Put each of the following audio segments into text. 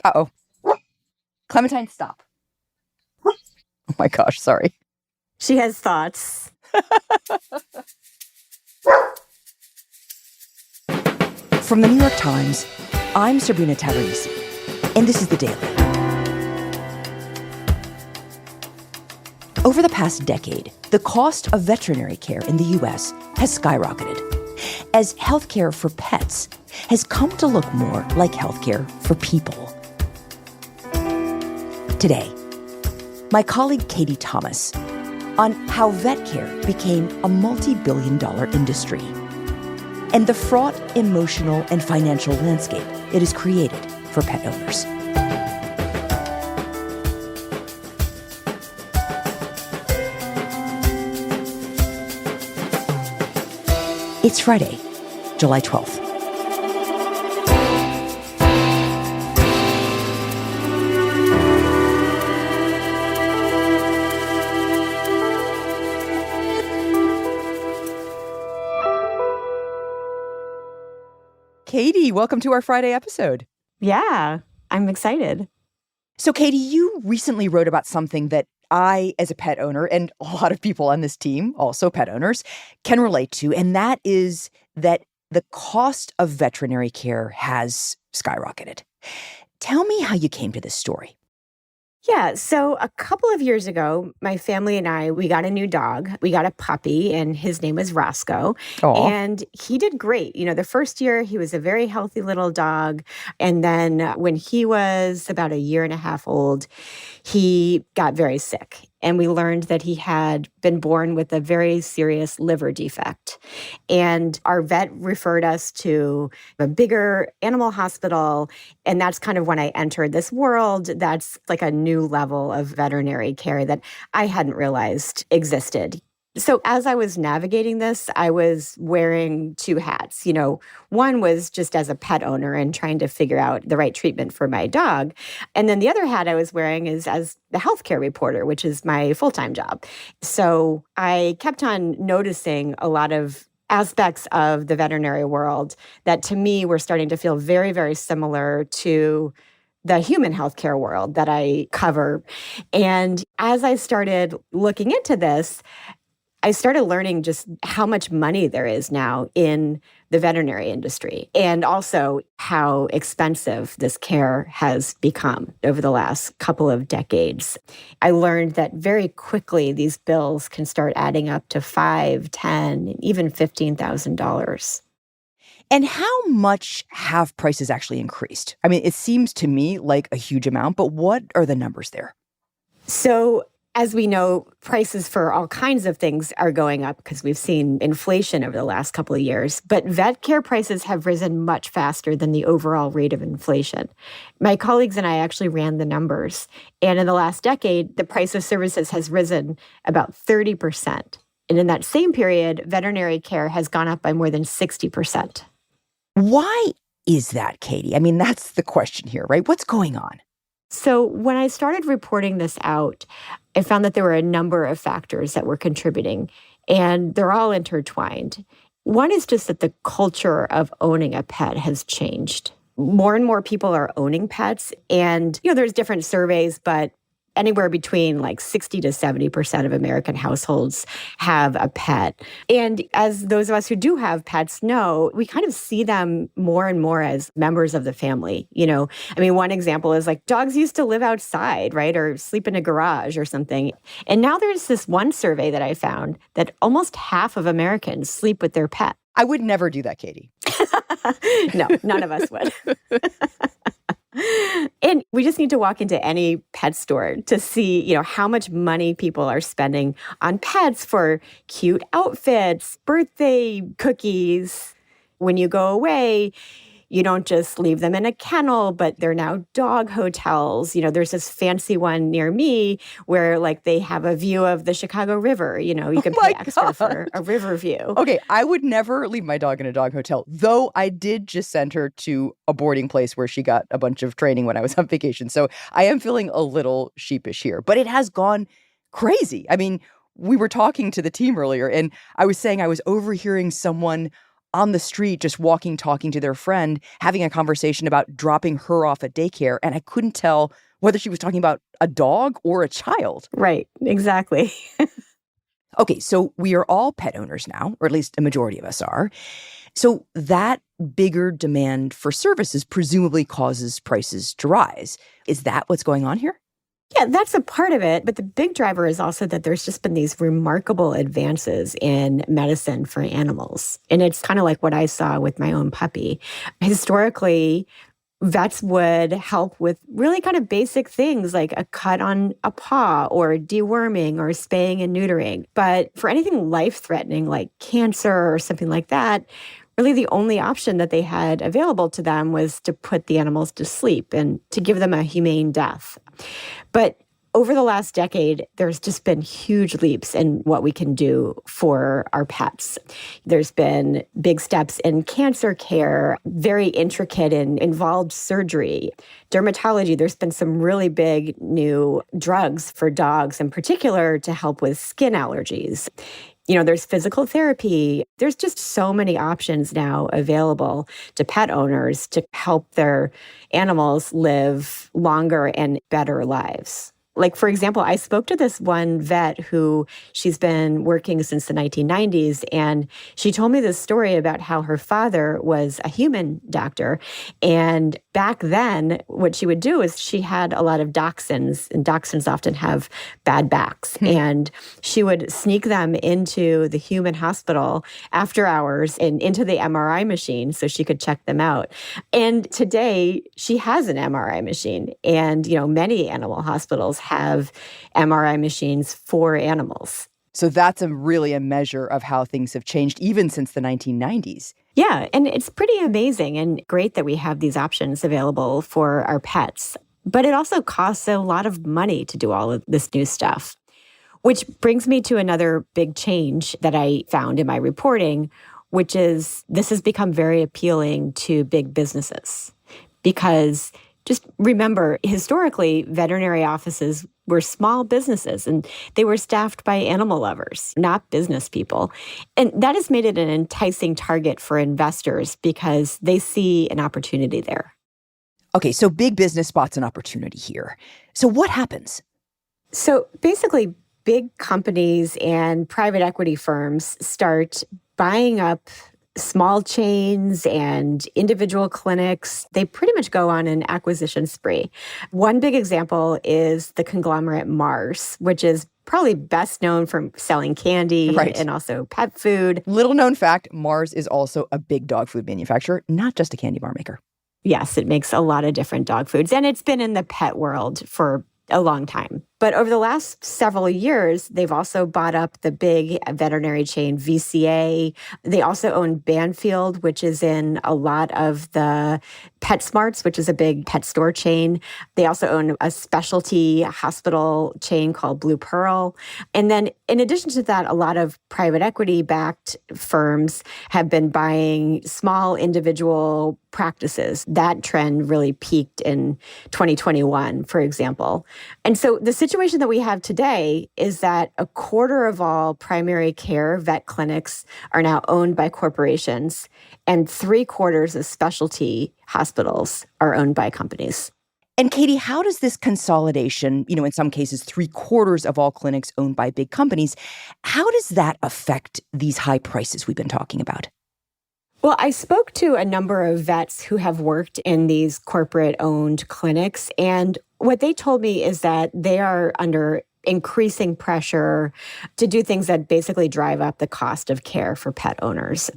Uh-oh. Clementine, stop. Oh my gosh, sorry. She has thoughts. From the New York Times, I'm Sabrina Tavernisi, and this is The Daily. Over the past decade, the cost of veterinary care in the U.S. has skyrocketed, as healthcare for pets has come to look more like healthcare for people. Today, my colleague Katie Thomas on how vet care became a multi-billion-dollar industry and the fraught emotional and financial landscape it has created for pet owners. It's Friday, July 12th. Katie, welcome to our Friday episode. Yeah, I'm excited. So, Katie, you recently wrote about something that I, as a pet owner, and a lot of people on this team, also pet owners, can relate to, and that is that the cost of veterinary care has skyrocketed. Tell me how you came to this story. Yeah, so a couple of years ago, my family and I, we got a new dog. We got a puppy, and his name was Roscoe. Aw. And he did great. You know, the first year, he was a very healthy little dog. And then when he was about a year and a half old, he got very sick. And we learned that he had been born with a very serious liver defect. And our vet referred us to a bigger animal hospital. And that's kind of when I entered this world. That's like a new level of veterinary care that I hadn't realized existed. So as I was navigating this, I was wearing two hats. You know, one was just as a pet owner and trying to figure out the right treatment for my dog. And then the other hat I was wearing is as the healthcare reporter, which is my full-time job. So I kept on noticing a lot of aspects of the veterinary world that to me were starting to feel very, very similar to the human healthcare world that I cover. And as I started looking into this, I started learning just how much money there is now in the veterinary industry and also how expensive this care has become over the last couple of decades. I learned that very quickly these bills can start adding up to $5,000, $10,000, even $15,000. And how much have prices actually increased? I mean, it seems to me like a huge amount, but what are the numbers there? So, as we know, prices for all kinds of things are going up because we've seen inflation over the last couple of years. But vet care prices have risen much faster than the overall rate of inflation. My colleagues and I actually ran the numbers. And in the last decade, the price of services has risen about 30%. And in that same period, veterinary care has gone up by more than 60%. Why is that, Katie? I mean, that's the question here, right? What's going on? So when I started reporting this out, I found that there were a number of factors that were contributing, and they're all intertwined. One is just that the culture of owning a pet has changed. More and more people are owning pets, and there's different surveys, but anywhere between like 60 to 70% of American households have a pet. And as those of us who do have pets know, we kind of see them more and more as members of the family. I mean, one example is like dogs used to live outside, right? Or sleep in a garage or something. And now there's this one survey that I found that almost half of Americans sleep with their pet. I would never do that, Katie. No, none of us would. And we just need to walk into any pet store to see, how much money people are spending on pets for cute outfits, birthday cookies. When you go away, you don't just leave them in a kennel, but they're now dog hotels. There's this fancy one near me where like they have a view of the Chicago River. You can pay extra for a river view. Okay, I would never leave my dog in a dog hotel, though I did just send her to a boarding place where she got a bunch of training when I was on vacation. So I am feeling a little sheepish here, but it has gone crazy. I mean, we were talking to the team earlier and I was saying I was overhearing someone on the street, just walking, talking to their friend, having a conversation about dropping her off at daycare. And I couldn't tell whether she was talking about a dog or a child. Right, exactly. Okay, so we are all pet owners now, or at least a majority of us are. So that bigger demand for services presumably causes prices to rise. Is that what's going on here? Yeah, that's a part of it. But the big driver is also that there's just been these remarkable advances in medicine for animals. And it's kind of like what I saw with my own puppy. Historically, vets would help with really kind of basic things like a cut on a paw or deworming or spaying and neutering. But for anything life-threatening like cancer or something like that, really the only option that they had available to them was to put the animals to sleep and to give them a humane death. But over the last decade, there's just been huge leaps in what we can do for our pets. There's been big steps in cancer care, very intricate and involved surgery. Dermatology, there's been some really big new drugs for dogs in particular to help with skin allergies. There's physical therapy. There's just so many options now available to pet owners to help their animals live longer and better lives. Like, for example, I spoke to this one vet who she's been working since the 1990s, and she told me this story about how her father was a human doctor. And back then, what she would do is she had a lot of dachshunds, and dachshunds often have bad backs. And she would sneak them into the human hospital after hours and into the MRI machine so she could check them out. And today, she has an MRI machine. And, many animal hospitals have MRI machines for animals. So that's really a measure of how things have changed even since the 1990s. Yeah, and it's pretty amazing and great that we have these options available for our pets. But it also costs a lot of money to do all of this new stuff, which brings me to another big change that I found in my reporting, which is this has become very appealing to big businesses. Because just remember, historically, veterinary offices were small businesses and they were staffed by animal lovers, not business people. And that has made it an enticing target for investors because they see an opportunity there. Okay, so big business spots an opportunity here. So what happens? So basically, big companies and private equity firms start buying up small chains and individual clinics. They pretty much go on an acquisition spree. One big example is the conglomerate Mars, which is probably best known for selling candy and also pet food. Little known fact, Mars is also a big dog food manufacturer, not just a candy bar maker. Yes, it makes a lot of different dog foods, and it's been in the pet world for a long time. But over the last several years, they've also bought up the big veterinary chain VCA. They also own Banfield, which is in a lot of the PetSmarts, which is a big pet store chain. They also own a specialty hospital chain called Blue Pearl. And then in addition to that, a lot of private equity-backed firms have been buying small individual practices. That trend really peaked in 2021, for example. And so the situation that we have today is that a quarter of all primary care vet clinics are now owned by corporations, and 3/4 of specialty hospitals are owned by companies. And Katie, how does this consolidation, in some cases 3/4 of all clinics owned by big companies, how does that affect these high prices we've been talking about? Well, I spoke to a number of vets who have worked in these corporate-owned clinics, and what they told me is that they are under increasing pressure to do things that basically drive up the cost of care for pet owners.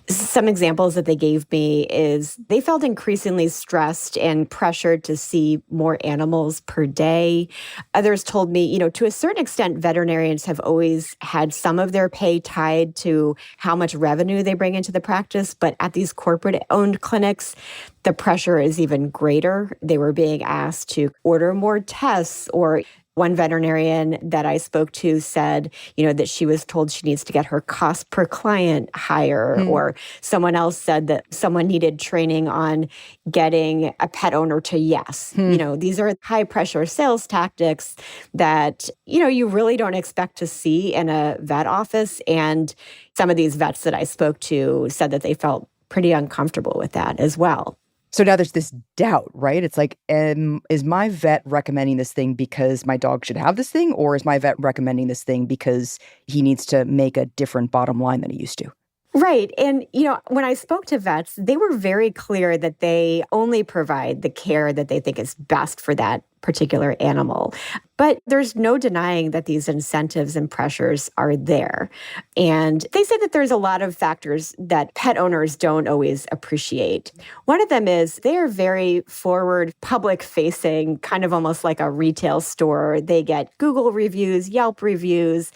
Some examples that they gave me is they felt increasingly stressed and pressured to see more animals per day. Others told me, to a certain extent, veterinarians have always had some of their pay tied to how much revenue they bring into the practice, but at these corporate-owned clinics, the pressure is even greater. They were being asked to order more tests or One veterinarian that I spoke to said, that she was told she needs to get her cost per client higher, Hmm. or someone else said that someone needed training on getting a pet owner to yes. These are high pressure sales tactics that, you really don't expect to see in a vet office. And some of these vets that I spoke to said that they felt pretty uncomfortable with that as well. So now there's this doubt, right? It's like, is my vet recommending this thing because my dog should have this thing? Or is my vet recommending this thing because he needs to make a different bottom line than he used to? Right. And, when I spoke to vets, they were very clear that they only provide the care that they think is best for that particular animal. But there's no denying that these incentives and pressures are there. And they say that there's a lot of factors that pet owners don't always appreciate. One of them is they are very forward, public facing, kind of almost like a retail store. They get Google reviews, Yelp reviews.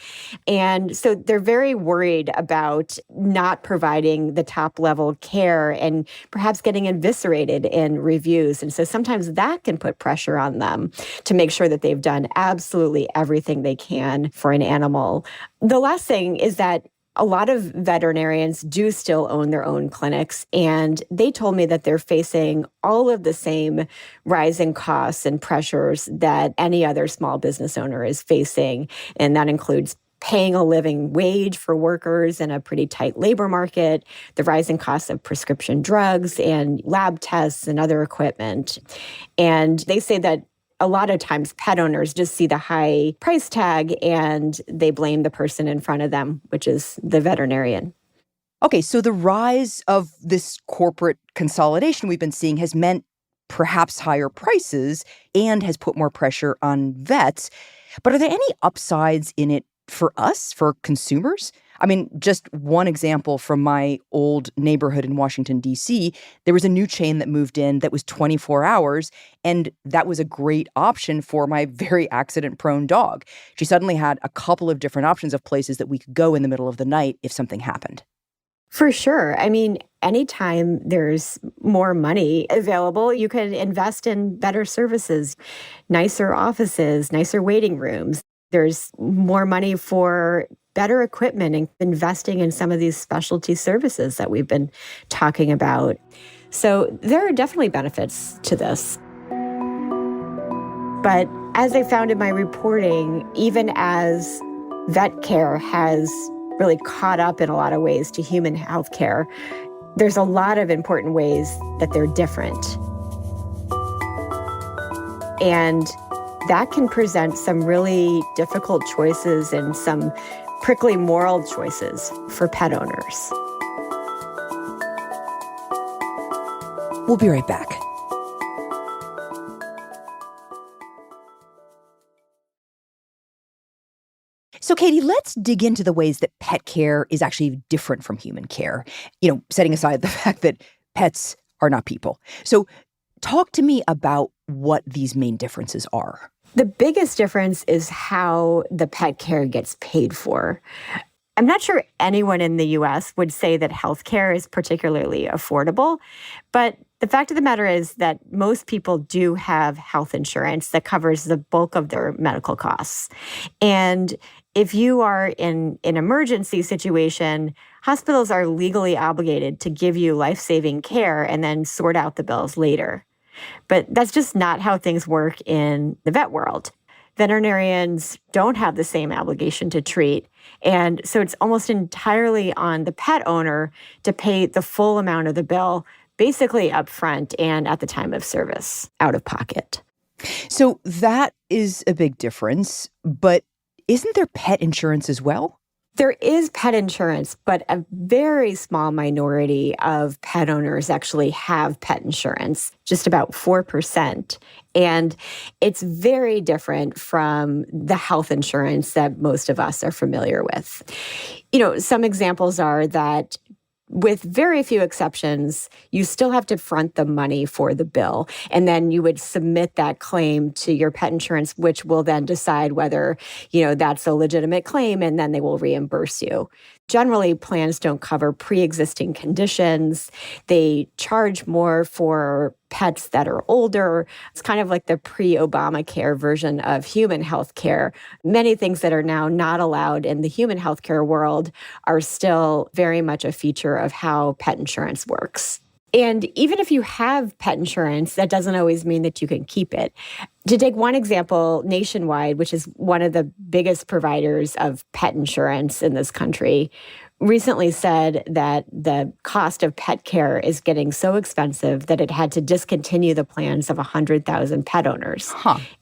And so they're very worried about not providing the top level care and perhaps getting eviscerated in reviews. And so sometimes that can put pressure on them to make sure that they've done absolutely everything they can for an animal. The last thing is that a lot of veterinarians do still own their own clinics, and they told me that they're facing all of the same rising costs and pressures that any other small business owner is facing. And that includes paying a living wage for workers in a pretty tight labor market, the rising costs of prescription drugs and lab tests and other equipment. And they say that a lot of times pet owners just see the high price tag and they blame the person in front of them, which is the veterinarian. Okay, so the rise of this corporate consolidation we've been seeing has meant perhaps higher prices and has put more pressure on vets. But are there any upsides in it for us, for consumers? I mean, just one example from my old neighborhood in Washington, D.C., there was a new chain that moved in that was 24 hours, and that was a great option for my very accident-prone dog. She suddenly had a couple of different options of places that we could go in the middle of the night if something happened. For sure. I mean, anytime there's more money available, you can invest in better services, nicer offices, nicer waiting rooms. There's more money for better equipment and investing in some of these specialty services that we've been talking about. So there are definitely benefits to this. But as I found in my reporting, even as vet care has really caught up in a lot of ways to human health care, there's a lot of important ways that they're different. And that can present some really difficult choices and some prickly moral choices for pet owners. We'll be right back. So, Katie, let's dig into the ways that pet care is actually different from human care, setting aside the fact that pets are not people. So talk to me about what these main differences are. The biggest difference is how the pet care gets paid for. I'm not sure anyone in the U.S. would say that healthcare is particularly affordable, but the fact of the matter is that most people do have health insurance that covers the bulk of their medical costs. And if you are in an emergency situation, hospitals are legally obligated to give you life-saving care and then sort out the bills later. But that's just not how things work in the vet world. Veterinarians don't have the same obligation to treat. And so it's almost entirely on the pet owner to pay the full amount of the bill, basically upfront and at the time of service, out of pocket. So that is a big difference. But isn't there pet insurance as well? There is pet insurance, but a very small minority of pet owners actually have pet insurance, just about 4%. And it's very different from the health insurance that most of us are familiar with. Some examples are that with very few exceptions, you still have to front the money for the bill. And then you would submit that claim to your pet insurance, which will then decide whether, that's a legitimate claim, and then they will reimburse you. generally plans don't cover pre-existing conditions. They charge more for pets that are older. It's kind of like the pre-Obamacare version of human health care. Many things that are now not allowed in the human healthcare world are still very much a feature of how pet insurance works. And even if you have pet insurance, that doesn't always mean that you can keep it. To take one example, Nationwide, which is one of the biggest providers of pet insurance in this country, recently said that the cost of pet care is getting so expensive that it had to discontinue the plans of 100,000 pet owners.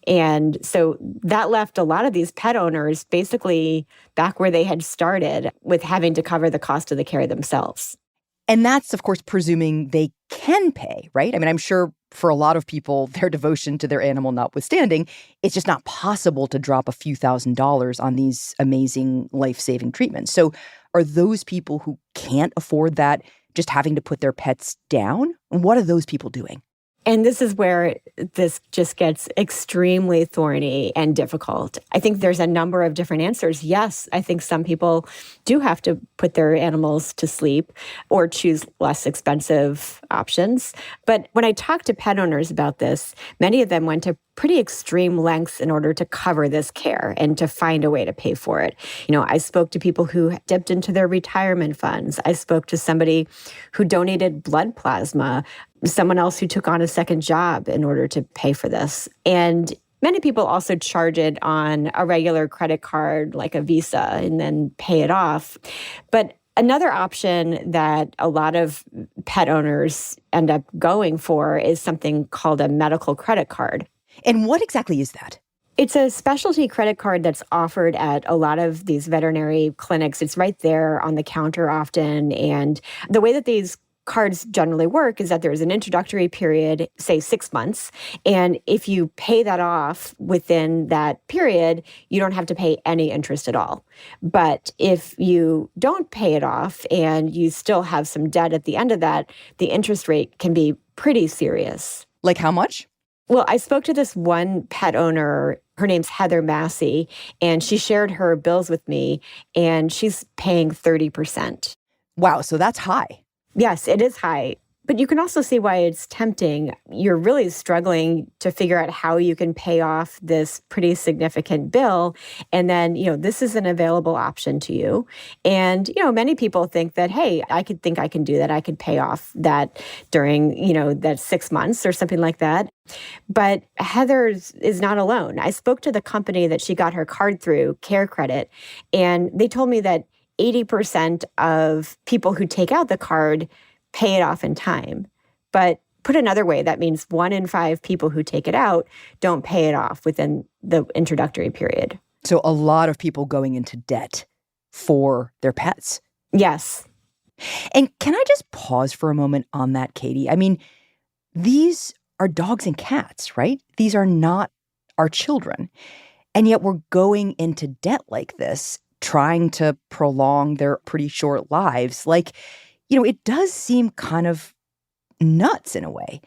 And so that left a lot of these pet owners basically back where they had started with having to cover the cost of the care themselves. And that's, of course, presuming they can pay, right? I mean, I'm sure for a lot of people, their devotion to their animal notwithstanding, it's just not possible to drop a few $1,000s on these amazing life-saving treatments. So are those people who can't afford that just having to put their pets down? What are those people doing? And this is where this just gets extremely thorny and difficult. I think there's a number of different answers. Yes, I think some people do have to put their animals to sleep or choose less expensive options. But when I talk to pet owners about this, many of them went to pretty extreme lengths in order to cover this care and to find a way to pay for it. I spoke to people who dipped into their retirement funds. I spoke to somebody who donated blood plasma, someone else who took on a second job in order to pay for this. And many people also charge it on a regular credit card like a Visa and then pay it off. But another option that a lot of pet owners end up going for is something called a medical credit card. And what exactly is that? It's a specialty credit card that's offered at a lot of these veterinary clinics. It's right there on the counter often. And the way that these cards generally work is that there's an introductory period, say 6 months. And if you pay that off within that period, you don't have to pay any interest at all. But if you don't pay it off and you still have some debt at the end of that, the interest rate can be pretty serious. Like how much? Well, I spoke to this one pet owner. Her name's Heather Massey, and she shared her bills with me, and she's paying 30%. Wow, so that's high. Yes, it is high. But you can also see why it's tempting. You're really struggling to figure out how you can pay off this pretty significant bill. And then, this is an available option to you. And, many people think that, hey, I can do that. I could pay off that during, that 6 months or something like that. But Heather is not alone. I spoke to the company that she got her card through, Care Credit, and they told me that 80% of people who take out the card pay it off in time. But put another way, that means 1 in 5 people who take it out don't pay it off within the introductory period. So a lot of people going into debt for their pets. Yes. And can I just pause for a moment on that, Katie? I mean, these are dogs and cats, right? These are not our children. And yet we're going into debt like this, trying to prolong their pretty short lives. It does seem kind of nuts in a way.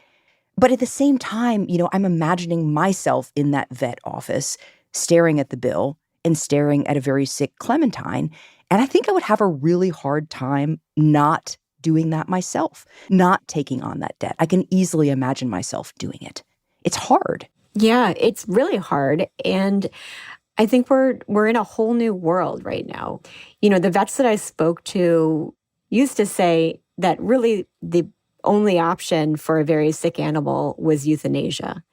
But at the same time, I'm imagining myself in that vet office, staring at the bill and staring at a very sick Clementine. And I think I would have a really hard time not doing that myself, not taking on that debt. I can easily imagine myself doing it. It's hard. Yeah, it's really hard. And I think we're in a whole new world right now. The vets that I spoke to used to say that really the only option for a very sick animal was euthanasia.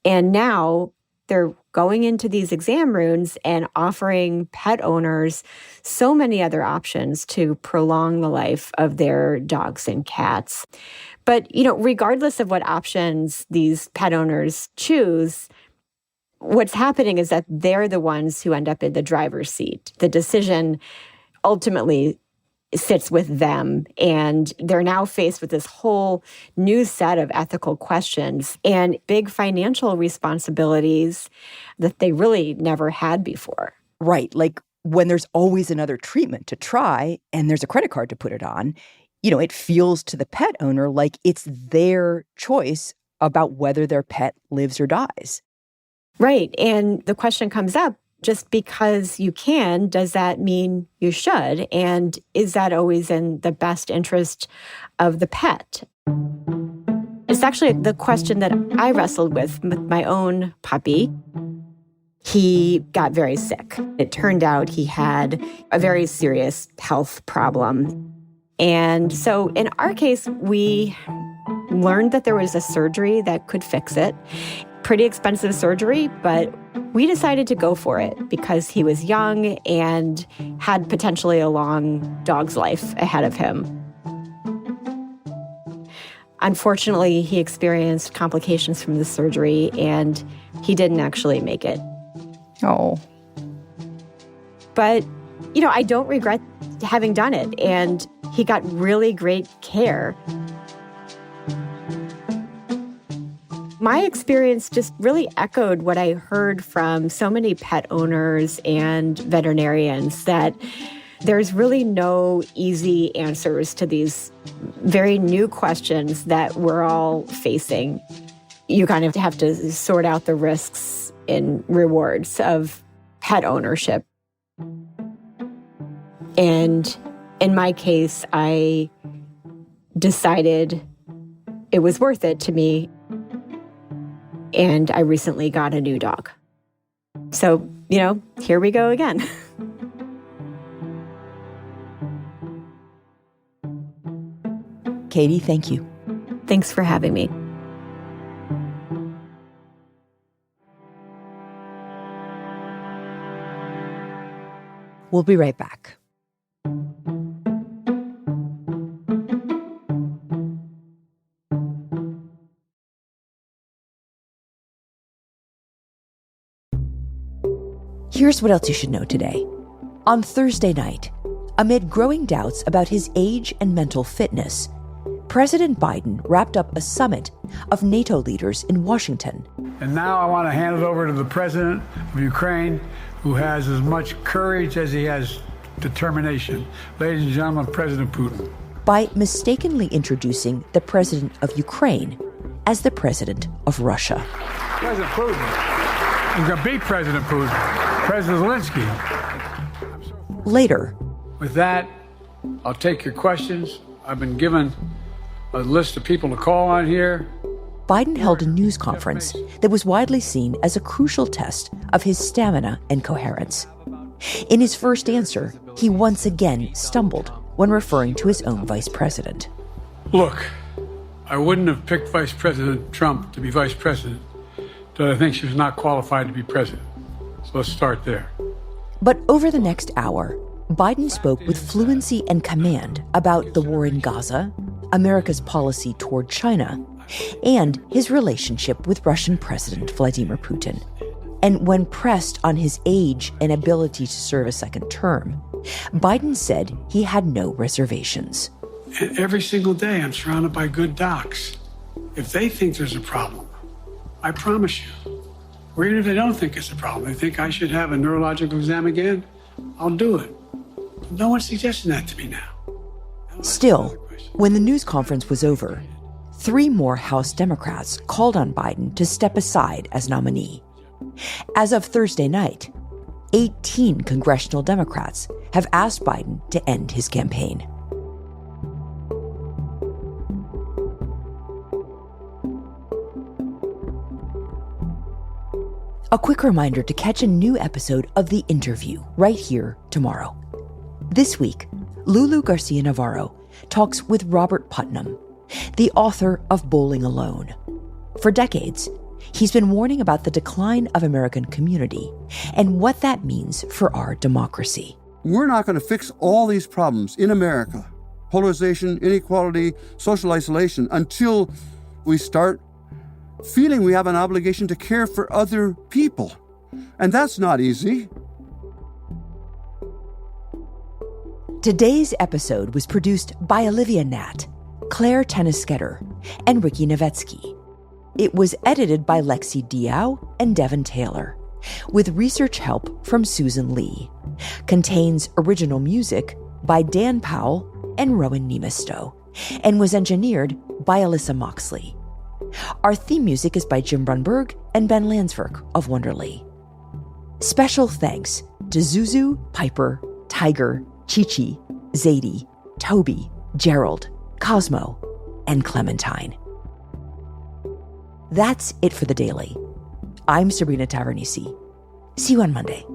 And now they're going into these exam rooms and offering pet owners so many other options to prolong the life of their dogs and cats. But, regardless of what options these pet owners choose, what's happening is that they're the ones who end up in the driver's seat. The decision ultimately sits with them, and they're now faced with this whole new set of ethical questions and big financial responsibilities that they really never had before. Right. Like when there's always another treatment to try and there's a credit card to put it on, it feels to the pet owner like it's their choice about whether their pet lives or dies. Right. And the question comes up, just because you can, does that mean you should? And is that always in the best interest of the pet? It's actually the question that I wrestled with my own puppy. He got very sick. It turned out he had a very serious health problem. And so in our case, we learned that there was a surgery that could fix it. Pretty expensive surgery, but we decided to go for it because he was young and had potentially a long dog's life ahead of him. Unfortunately, he experienced complications from the surgery and he didn't actually make it. Oh. But, I don't regret having done it. And he got really great care. My experience just really echoed what I heard from so many pet owners and veterinarians, that there's really no easy answers to these very new questions that we're all facing. You kind of have to sort out the risks and rewards of pet ownership. And in my case, I decided it was worth it to me. And I recently got a new dog. So, here we go again. Katie, thank you. Thanks for having me. We'll be right back. Here's what else you should know today. On Thursday night, amid growing doubts about his age and mental fitness, President Biden wrapped up a summit of NATO leaders in Washington. And now I want to hand it over to the president of Ukraine, who has as much courage as he has determination. Ladies and gentlemen, President Putin. By mistakenly introducing the president of Ukraine as the president of Russia. President Putin. He's going to beat President Putin. President Zelensky. Later. With that, I'll take your questions. I've been given a list of people to call on here. Biden held a news conference that was widely seen as a crucial test of his stamina and coherence. In his first answer, he once again stumbled when referring to his own vice president. Look, I wouldn't have picked Vice President Trump to be vice president, but I think she was not qualified to be president. So let's start there. But over the next hour, Biden spoke with fluency and command about the war in Gaza, America's policy toward China, and his relationship with Russian President Vladimir Putin. And when pressed on his age and ability to serve a second term, Biden said he had no reservations. And every single day I'm surrounded by good docs. If they think there's a problem, I promise you, or even if they don't think it's a problem, they think I should have a neurological exam again, I'll do it. But no one's suggesting that to me now. Still, when the news conference was over, 3 more House Democrats called on Biden to step aside as nominee. As of Thursday night, 18 congressional Democrats have asked Biden to end his campaign. A quick reminder to catch a new episode of The Interview right here tomorrow. This week, Lulu Garcia-Navarro talks with Robert Putnam, the author of Bowling Alone. For decades, he's been warning about the decline of American community and what that means for our democracy. We're not going to fix all these problems in America, polarization, inequality, social isolation, until we start feeling we have an obligation to care for other people. And that's not easy. Today's episode was produced by Olivia Natt, Claire Tennisketter, and Ricky Novetsky. It was edited by Lexi Diao and Devin Taylor, with research help from Susan Lee. Contains original music by Dan Powell and Rowan Nemisto, and was engineered by Alyssa Moxley. Our theme music is by Jim Brunberg and Ben Landsverk of Wonderly. Special thanks to Zuzu, Piper, Tiger, Chi-Chi, Zadie, Toby, Gerald, Cosmo, and Clementine. That's it for The Daily. I'm Sabrina Tavernisi. See you on Monday.